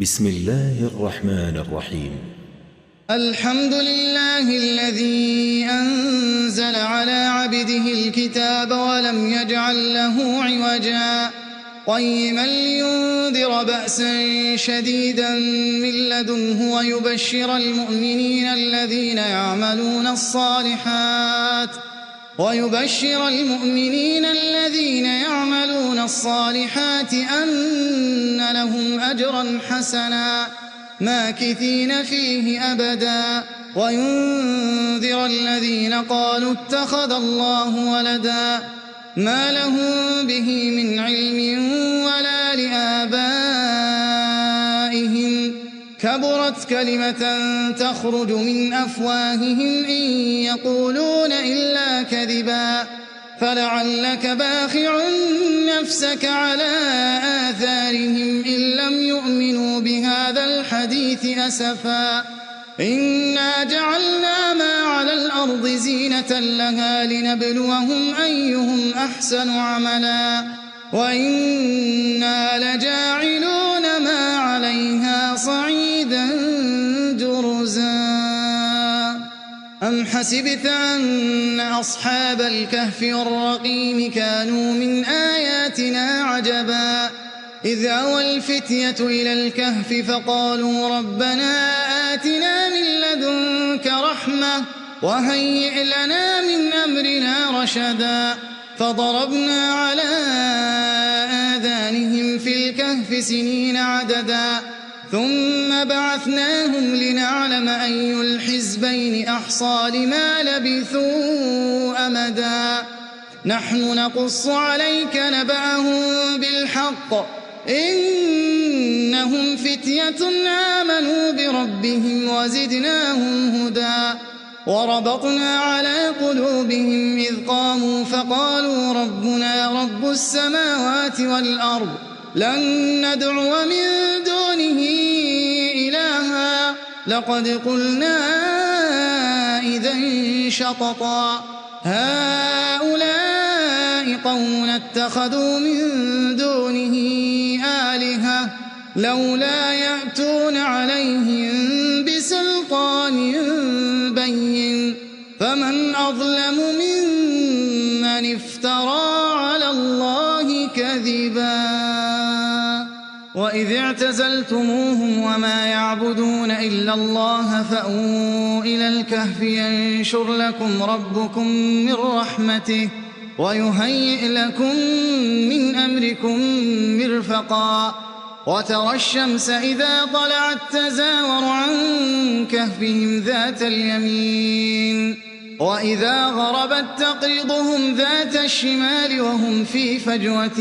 بسم الله الرحمن الرحيم. الحمد لله الذي أنزل على عبده الكتاب ولم يجعل له عوجا قيما لينذر بأسا شديدا من لدنه ويبشر المؤمنين الذين يعملون الصالحات أن لهم أجرا حسنا ماكثين فيه أبدا وينذر الذين قالوا اتخذ الله ولدا ما لهم به من علم ولا لآبائهم كبرت كلمة تخرج من أفواههم إن يقولون إلا كذبا فلعلك باخع نفسك على آثارهم إن لم يؤمنوا بهذا الحديث أسفا إنا جعلنا ما على الأرض زينة لها لنبلوهم أيهم أحسن عملا وإنا لجاعلون ما عليها صعيدا جرزا أم حسبت أن أصحاب الكهف والرقيم كانوا من آياتنا عجبا إذ أوى الفتية إلى الكهف فقالوا ربنا آتنا من لدنك رحمة وهيئ لنا من أمرنا رشدا فضربنا على آذانهم في الكهف سنين عددا ثم بعثناهم لنعلم أي الحزبين أحصى لما لبثوا أمدا نحن نقص عليك نبأهم بالحق إنهم فتية آمنوا بربهم وزدناهم هدى وربطنا على قلوبهم إذ قاموا فقالوا ربنا رب السماوات والأرض لن ندعو من دونه إلها لقد قلنا إذا شططا هؤلاء قوم اتخذوا من دونه آلهة لولا يأتون عليهم بسلطان بين فمن أظلم ممن افترى على الله كذبا وإذ اعتزلتموهم وما يعبدون إلا الله فأووا إلى الكهف ينشر لكم ربكم من رحمته ويهيئ لكم من أمركم مرفقا وترى الشمس إذا طلعت تزاور عن كهفهم ذات اليمين وإذا غربت تقرضهم ذات الشمال وهم في فجوة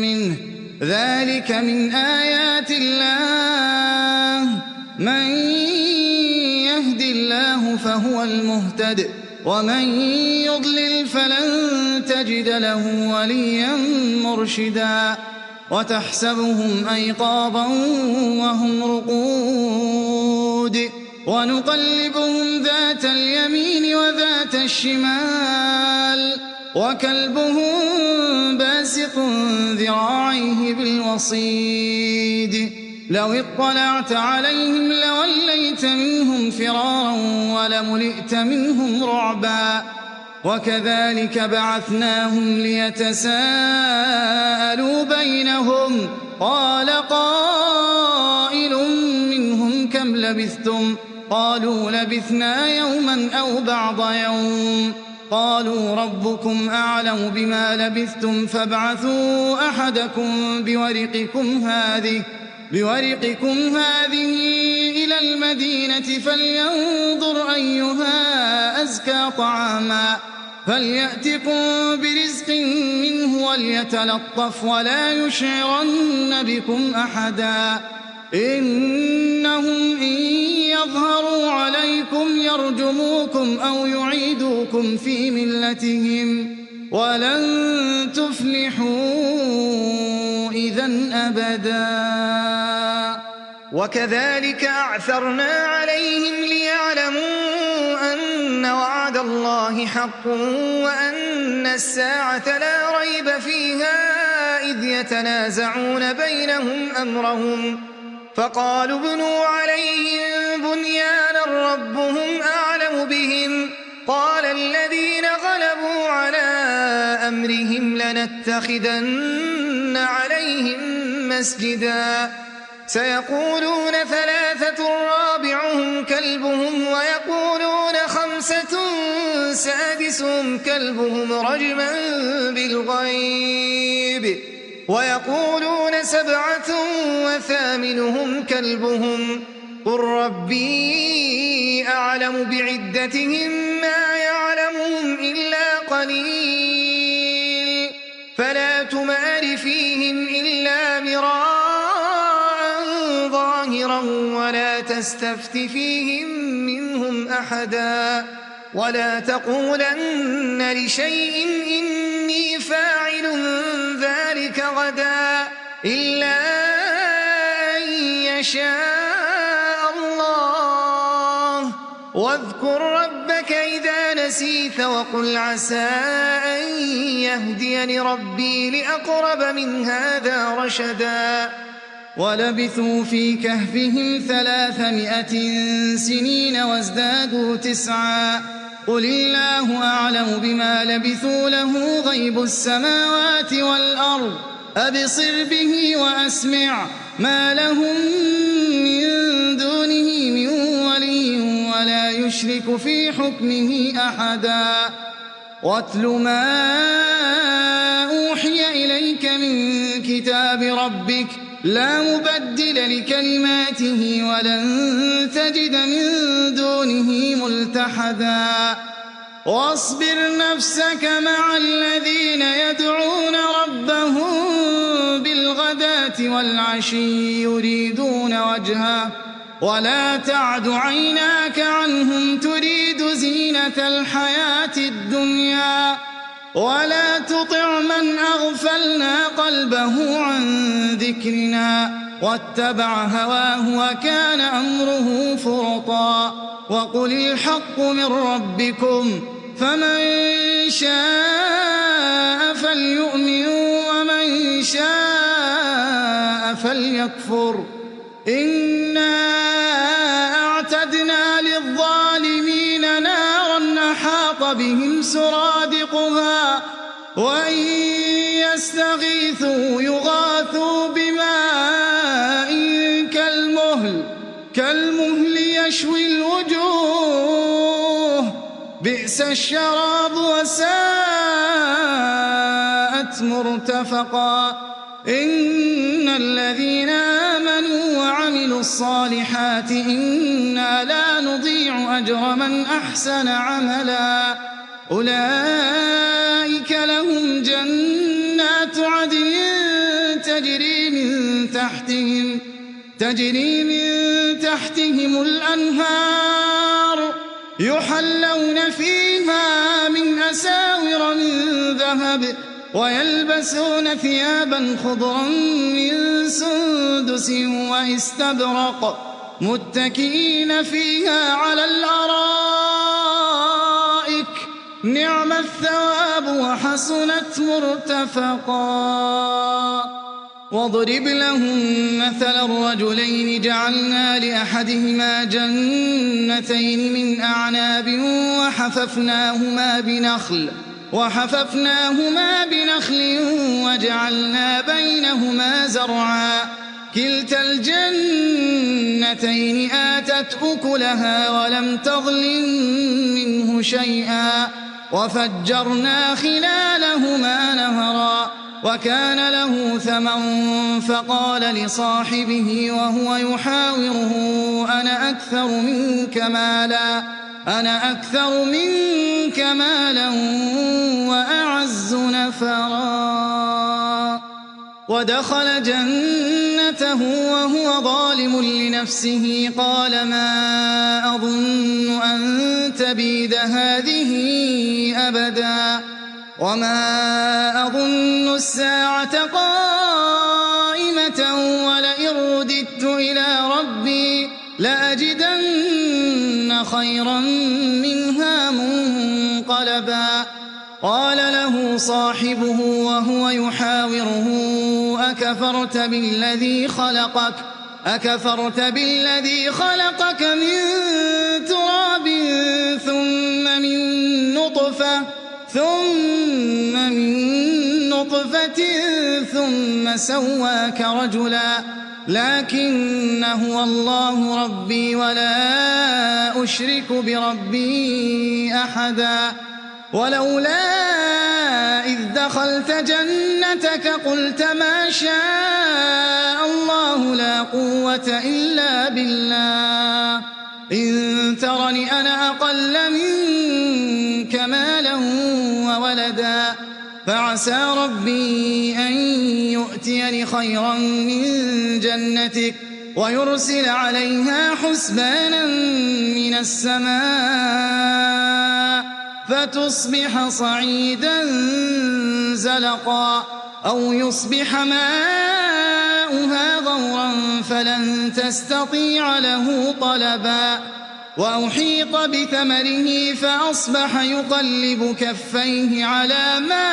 منه ذلك من آيات الله من يهد الله فهو المهتد ومن يضلل فلن تجد له وليا مرشدا وتحسبهم أيقاظا وهم رقود ونقلبهم ذات اليمين وذات الشمال وكلبهم باسط ذراعيه بالوصيد لو اطلعت عليهم لوليت منهم فرارا ولملئت منهم رعبا وكذلك بعثناهم ليتساءلوا بينهم قال قائل منهم كم لبثتم قالوا لبثنا يوما أو بعض يوم قالوا ربكم أعلم بما لبثتم فابعثوا أحدكم بورقكم هذه إلى المدينة فلينظر أيها أزكى طعاما فليأتكم برزق منه وليتلطف ولا يشعرن بكم أحدا إنهم إن يظهروا عليكم يرجموكم أو يعيدوكم في ملتهم ولن تفلحوا إذن أبدا وكذلك أعثرنا عليهم ليعلموا أن وعد الله حق وأن الساعة لا ريب فيها إذ يتنازعون بينهم أمرهم فقالوا ابنوا عليهم بنيانا ربهم أعلم بهم قال الذين غلبوا على أمرهم لنتخذن عليهم مسجدا سيقولون ثلاثة رابعهم كلبهم ويقولون خمسة سادسهم كلبهم رجما بالغيب ويقولون سبعة وثامنهم كلبهم قل ربي أعلم بعدتهم ما يعلمهم إلا قليل فلا تمار فيهم إلا مراء ظاهرا ولا تستفت فيهم منهم أحدا ولا تقولن لشيء إني فاعل ذلك غدا إلا أن يشاء الله واذكر ربك إذا نسيت وقل عسى أن يهديني ربي لأقرب من هذا رشدا ولبثوا في كهفهم 300 سنين وازدادوا 9 قل الله أعلم بما لبثوا له غيب السماوات والأرض أبصر به وأسمع ما لهم من دونه من ولي ولا يشرك في حكمه أحدا واتل ما أوحي إليك من كتاب ربك لا مبدل لكلماته ولن تجد من دونه ملتحدا واصبر نفسك مع الذين يدعون ربهم بالغداة والعشي يريدون وجهه ولا تعد عيناك عنهم تريد زينة الحياة الدنيا ولا تطع من أغفلنا قلبه عن ذكرنا واتبع هواه وكان أمره فرطا وقل الحق من ربكم فمن شاء فليؤمن ومن شاء فليكفر إنا أعتدنا للظالمين نارا أحاط بهم سرادقها وإن يستغيثوا يغاثوا بماء كالمهل يشوي الوجوه بئس الشراب وساءت مرتفقا إن الذين آمنوا وعملوا الصالحات إنا لا نضيع أجر من أحسن عملا أولئك لهم جنات عدن تجري من تحتهم الأنهار يحلون فيها من أساور من ذهب ويلبسون ثيابا خضرا من سندس واستبرق متكئين فيها على الأرائك نعم الثواب وحسنت مرتفقا واضرب لهم مثل الرجلين جعلنا لأحدهما جنتين من أعناب وحففناهما بنخل وجعلنا بينهما زرعا كلتا الجنتين آتت أكلها ولم تظلم منه شيئا وفجرنا خلالهما نهرا وكان له ثمن فقال لصاحبه وهو يحاوره أنا أكثر منك مالا وأعز نفرا ودخل جنته وهو ظالم لنفسه قال ما أظن أن تبيد هذه أبدا وما أظن الساعة قائمة ولئن رددت إلى ربي لأجدن خيرا منها منقلبا قال له صاحبه وهو يحاوره أكفرت بالذي خلقك أكفرت بالذي خلقك من تراب ثم من نطفة ثم سواك رجلا لكن هو الله ربي ولا أشرك بربي أحدا ولولا إذ دخلت جنتك قلت ما شاء الله لا قوة إلا بالله إن ترني أنا أقل منك مالا وولدا فعسى ربي أن يؤتيني خيرا من جنتك ويرسل عليها حسبانا من السماء فتصبح صعيدا زلقا أو يصبح ماؤها غورا فلن تستطيع له طلبا وأحيط بثمره فأصبح يقلب كفيه على ما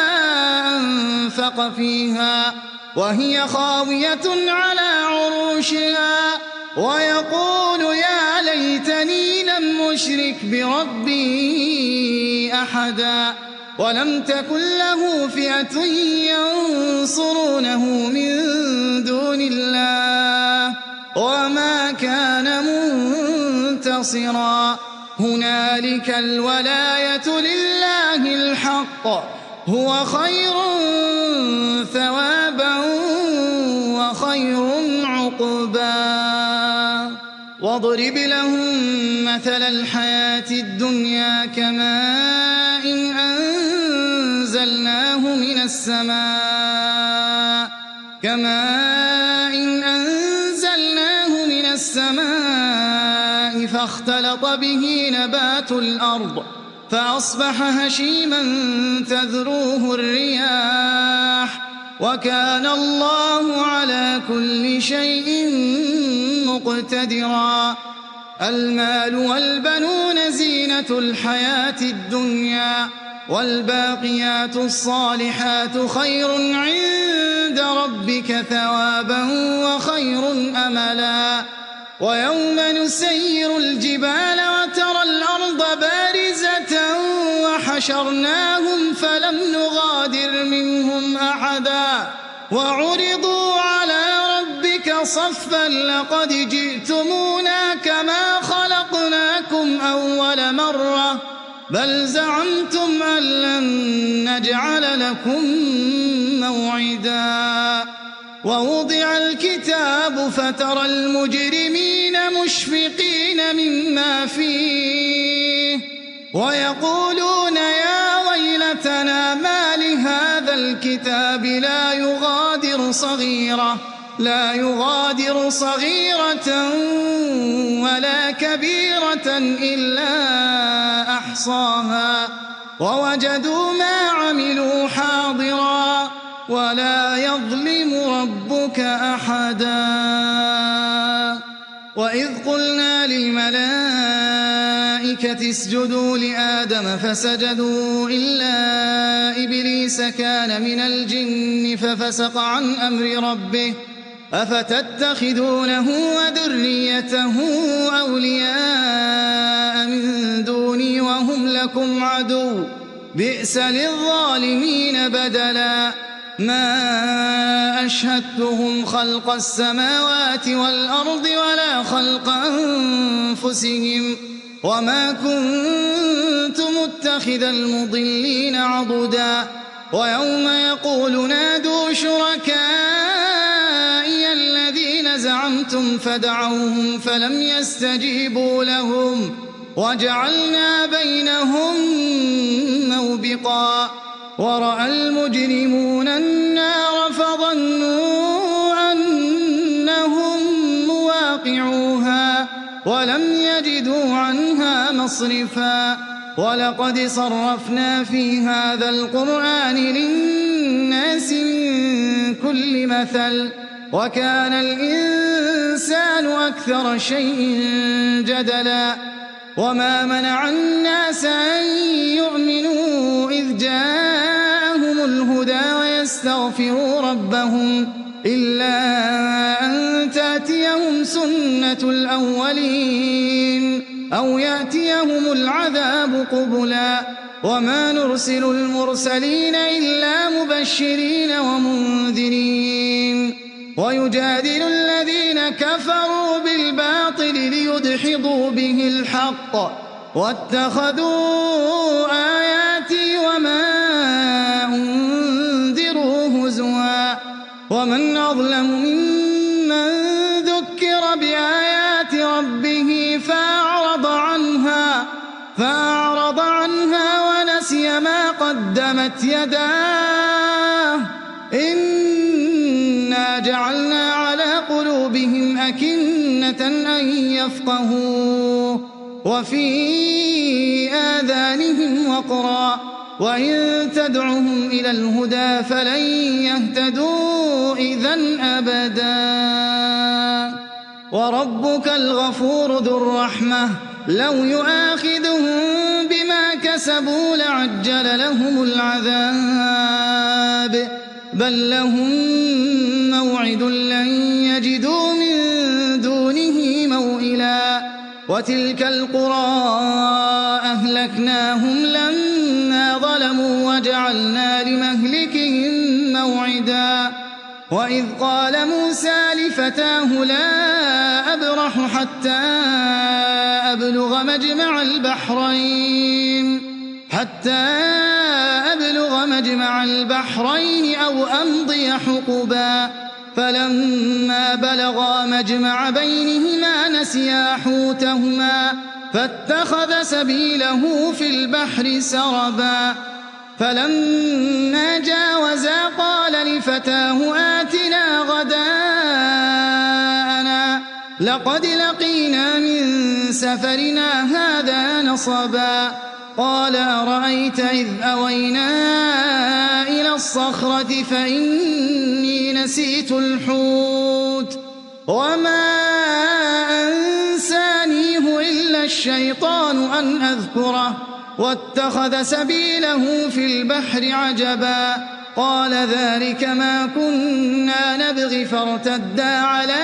أنفق فيها وهي خاوية على عروشها ويقول يا ليتني لم أشرك بربي أحدا ولم تكن له فئة ينصرونه من دون الله وما كان منتصرا هنالك الولاية لله الحق هو خير ثوابا وخير عقبا واضرب لهم مثل الحياة الدنيا كماء أنزلناه من السماء فاختلط به نبات الأرض فأصبح هشيما تذروه الرياح وكان الله على كل شيء مقتدرا المال والبنون زينة الحياة الدنيا والباقيات الصالحات خير عند ربك ثوابا وخير أملا ويوم نسير الجبال وترى الأرض بارزة وحشرناهم فلم نغادر منهم أحدا وعرضوا على ربك صفا لقد جئتمونا كما خلقناكم أول مرة بل زعمتم أن لن نجعل لكم موعدا ووضع الكتاب فترى المجرمين مشفقين مما فيه ويقولون يا ويلتنا ما لهذا الكتاب لا يغادر صغيرة ولا كبيرة إلا أحصاها ووجدوا ما عملوا حاضرا ولا يظلم ربك أحدا وإذ قلنا للملائكة اسجدوا لآدم فسجدوا إلا إبليس كان من الجن ففسق عن أمر ربه أفتتخذونه وذريته أولياء من دوني وهم لكم عدو بئس للظالمين بدلا ما أشهدتهم خلق السماوات والأرض ولا خلق أنفسهم وما كنت متخذ المضلين عضدا ويوم يقول نادوا شركائي الذين زعمتم فدعوهم فلم يستجيبوا لهم وجعلنا بينهم موبقا ورأى المجرمون النار فظنوا أنهم مواقعوها ولم يجدوا عنها مصرفا ولقد صرفنا في هذا القرآن للناس من كل مثل وكان الإنسان أكثر شيء جدلا وما منع الناس أن يؤمنوا إذ جاءهم الهدى ويستغفروا ربهم إلا أن تأتيهم سنة الأولين أو يأتيهم العذاب قبلا وما نرسل المرسلين إلا مبشرين ومنذرين ويجادل الذين كفروا بالباطل ليدحضوا به الحق واتخذوا آياتي وما أنذروا هزوا ومن أظلم ممن ذكر بآيات ربه فأعرض عنها ونسي ما قدمت يداه إنا جعلنا على قلوبهم أكنة أن يفقهوا وفي آذانهم وقرا وإن تدعهم إلى الهدى فلن يهتدوا إذن أبدا وربك الغفور ذو الرحمة لو يؤاخذهم بما كسبوا لعجل لهم العذاب بل لهم موعد لن يجدوا من دونه موئلا وتلك القرى أهلكناهم لما ظلموا وجعلنا لمهلكهم موعدا وإذ قال موسى لفتاه لا أبرح حتى أبلغ مجمع البحرين أو أمضي حقبا فلما بلغا مجمع بينهما نسيا حوتهما فاتخذ سبيله في البحر سربا فلما جاوزا قال لفتاه آتنا غداءنا لقد لقينا من سفرنا هذا نصبا قال أرأيت إذ أوينا إلى الصخرة فإني نسيت الحوت وما أنسانيه إلا الشيطان أن أذكره واتخذ سبيله في البحر عجبا قال ذلك ما كنا نبغي فارتدا على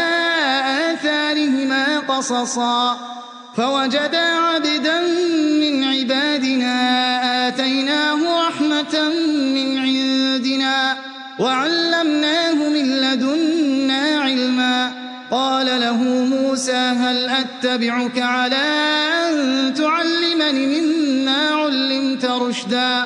آثارهما قصصا فوجدا عبدا من عبادنا آتيناه رحمة من عندنا وعلمناه من لدنا علما قال له موسى هل أتبعك على أن تعلمني مما علمت رشدا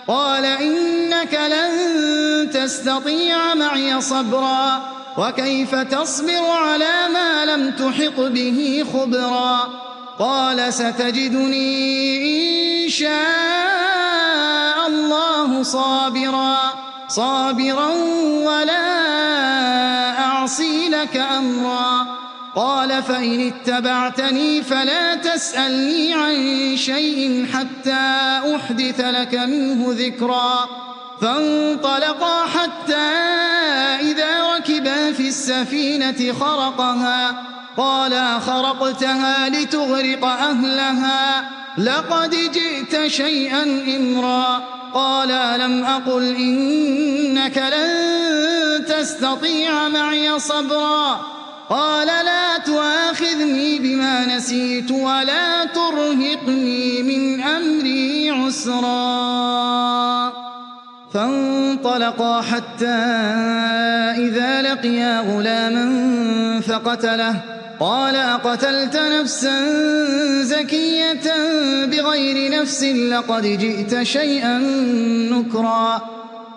قال إنك لن تستطيع معي صبرا وكيف تصبر على ما لم تحط به خبرا قال ستجدني إن شاء الله صابرا ولا أعصي لك أمرا قال فإن اتبعتني فلا تسألني عن شيء حتى أحدث لك منه ذكرا فانطلقا حتى إذا ركبا في السفينة خرقها قال أخرقتها لتغرق أهلها لقد جئت شيئا إمرا قال ألم أقل إنك لن تستطيع معي صبرا قال لا تؤاخذني بما نسيت ولا ترهقني من أمري عسرا فانطلقا حتى إذا لقيا غلاما فقتله قال أقتلت نفسا زكية بغير نفس لقد جئت شيئا نكرا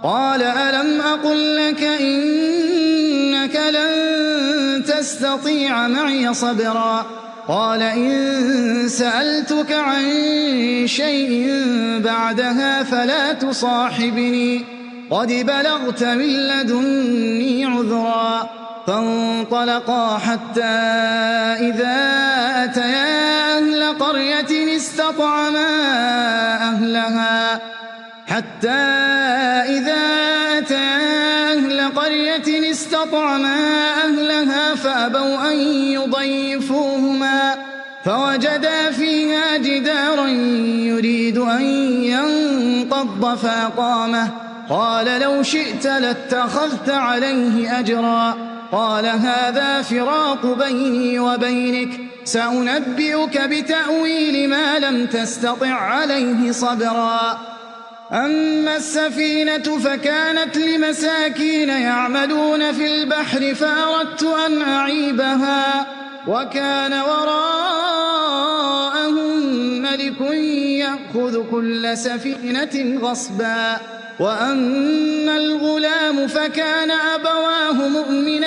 قال ألم أقل لك إنك لن تستطيع معي صبرا قال إن سألتك عن شيء بعدها فلا تصاحبني قد بلغت من لدني عذرا فانطلقا حتى إذا أتيا أهل قرية استطعما أهلها فأبوا أن يضيفوهما فوجدا فيها جدارا يريد أن ينقض فأقامه قال لو شئت لاتخذت عليه أجرا قال هذا فراق بيني وبينك سأنبئك بتأويل ما لم تستطع عليه صبرا أما السفينة فكانت لمساكين يعملون في البحر فأردت أن أعيبها وكان وراءهم ملك يأخذ كل سفينة غصبا وأما الغلام فكان أبواه مؤمنين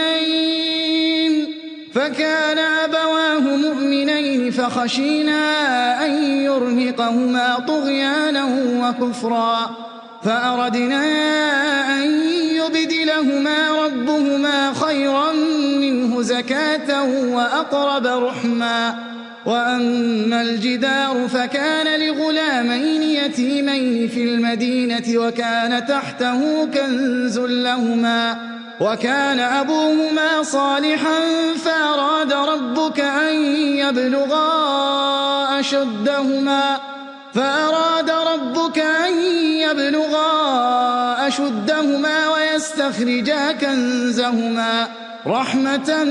فخشينا أن يرهقهما طغيانا وكفرا فأردنا أن يبدلهما ربهما خيرا منه زكاة وأقرب رحما وأما الجدار فكان لغلامين يتيمين في المدينة وكان تحته كنز لهما وكان أبوهما صالحا فأراد ربك أن يبلغا أشدهما ويستخرجا كنزهما رحمة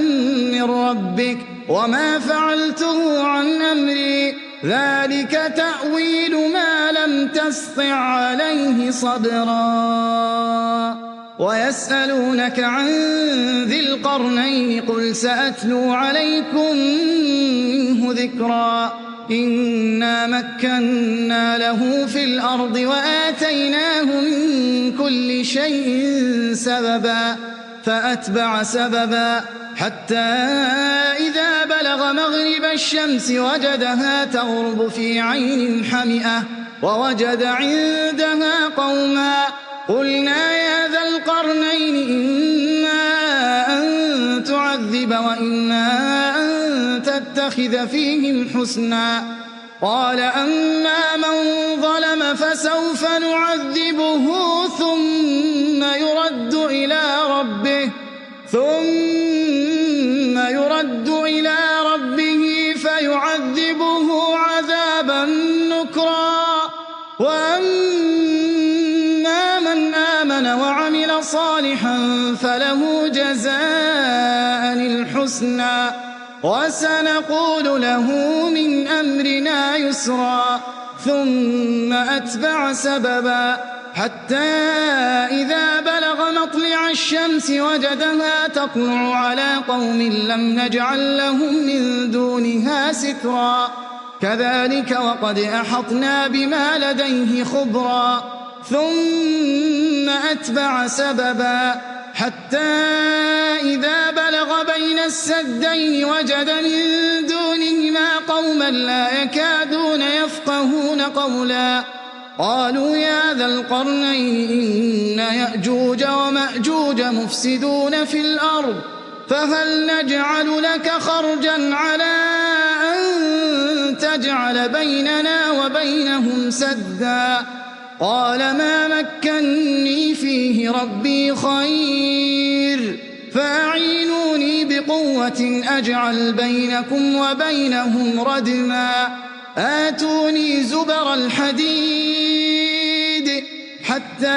من ربك وما فعلته عن أمري ذلك تأويل ما لم تسطع عليه صبرا ويسألونك عن ذي القرنين قل سأتلو عليكم منه ذكرا إنا مكنا له في الأرض وآتيناه من كل شيء سببا فأتبع سببا حتى إذا بلغ مغرب الشمس وجدها تغرب في عين حمئة ووجد عندها قوما قلنا يا ذا القرنين إما أن تعذب وإما أن تتخذ فيهم حسنا قال أما من ظلم فسوف نعذبه ثم يرد إلى ربه فيعذبه عذابا نكرا وأما من آمن وعمل صالحا فله جزاء الحسنى وسنقول له من أمرنا يسرا ثم أتبع سببا حتى إذا بلغ مطلع الشمس وجدها تطلع على قوم لم نجعل لهم من دونها سترا كذلك وقد أحطنا بما لديه خبرا ثم أتبع سببا حتى إذا بلغ بين السدين وجد من دونهما قوما لا يكادون يفقهون قولا قالوا يا ذا القرنين إن يأجوج ومأجوج مفسدون في الأرض فهل نجعل لك خرجا على أن تجعل بيننا وبينهم سدا قال ما مكني فيه ربي خير فأعينوني بقوة أجعل بينكم وبينهم ردما آتوني زبر الحديد حتى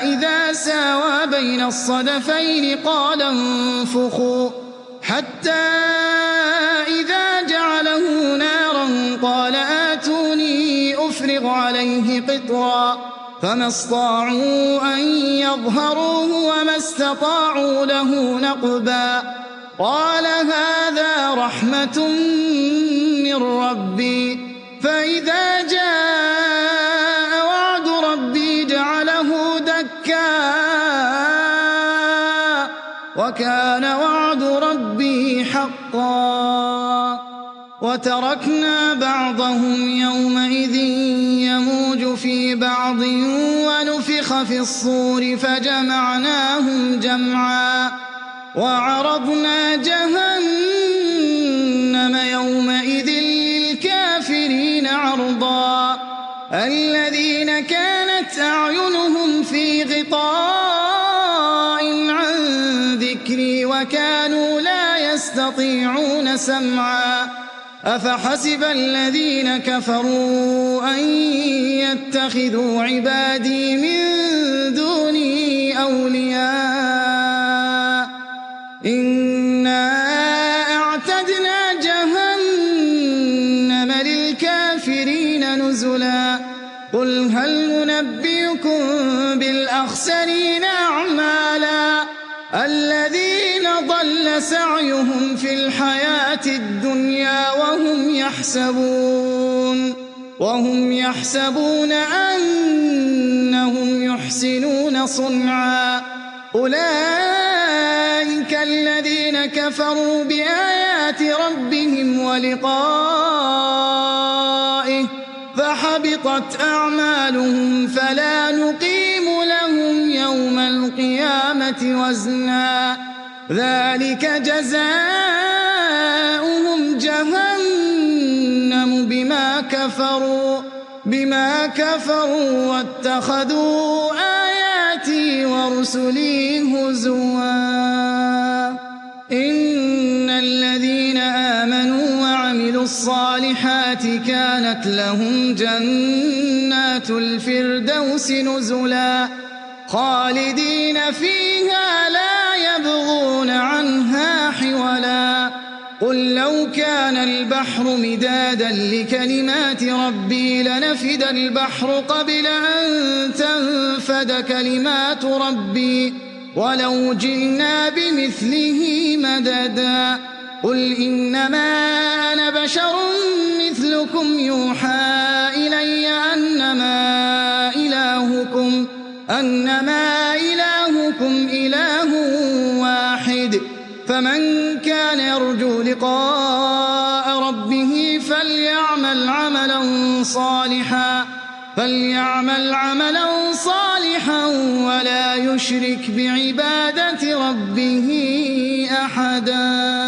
إذا ساوى بين الصدفين قال انفخوا حتى إذا جعله نارا قال آتوني أفرغ عليه قطرا فما استطاعوا أن يظهروه وما استطاعوا له نقبا قال هذا رحمة من ربي فإذا جاء وعد ربي جعله دكا وكان وعد ربي حقا وتركنا بعضهم يومئذ يموج في بعض ونفخ في الصور فجمعناهم جمعا وعرضنا جهنم يومئذ للكافرين عرضا الذين كانت أعينهم في غطاء عن ذكري وكانوا لا يستطيعون سمعا أفحسب الذين كفروا أن يتخذوا عبادي من دوني أولياء نُنَبِّئُكُم بِالْأَخْسَرِينَ أَعْمَالًا الَّذِينَ ضَلَّ سَعْيُهُمْ فِي الْحَيَاةِ الدُّنْيَا وَهُمْ يَحْسَبُونَ أَنَّهُمْ يُحْسِنُونَ صُنْعًا أُولَئِكَ الَّذِينَ كَفَرُوا بِآيَاتِ رَبِّهِمْ وَلِقَائِهِ فَحَبِطَتْ أَعْمَالُهُمْ فَلَا نُقِيمُ لَهُمْ يَوْمَ الْقِيَامَةِ وَزْنًا ذَلِكَ جَزَاؤُهُمْ جَهَنَّمُ بما كفروا واتخذوا آياتي ورسلي هزوا إن الذين آمنوا وعملوا الصالحات كانت لهم جنات الفردوس نزلا خالدين فيها لا يبغون عنها حولا قل لو كان البحر مدادا لكلمات ربي لنفد البحر قبل أن تنفد كلمات ربي ولو جئنا بمثله مددا قل إنما أنا بشر مثلكم يوحى إلي أنما إلهكم إله واحد فمن كان يرجو لقاء ربه فليعمل عملا صالحا ولا يشرك بعبادة ربه أحدا